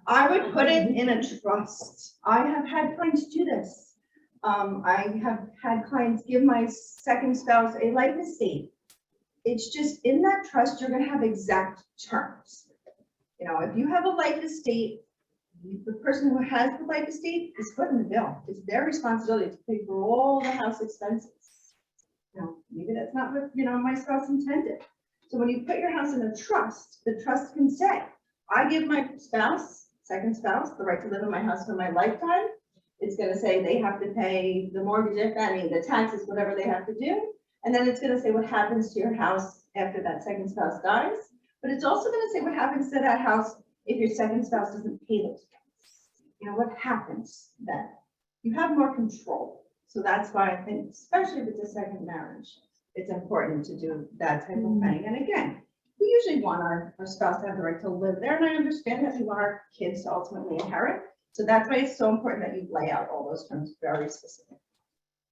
I would put it in a trust. I have had clients do this. I have had clients give my second spouse a life estate. It's just in that trust, you're gonna have exact terms. You know, if you have a life estate, the person who has the life estate is footing the bill. It's their responsibility to pay for all the house expenses. You know, maybe that's not what, you know, my spouse intended. So when you put your house in a trust, the trust can say, I give my spouse, second spouse, the right to live in my house for my lifetime. It's gonna say they have to pay the mortgage, if any, the taxes, whatever they have to do. And then it's gonna say what happens to your house after that second spouse dies. But it's also gonna say what happens to that house if your second spouse doesn't pay those debts. You know, what happens then? You have more control. So that's why I think, especially if it's a second marriage, it's important to do that type of thing. And again, we usually want our spouse to have the right to live there. And I understand that we want our kids to ultimately inherit. So that's why it's so important that you lay out all those terms very specifically.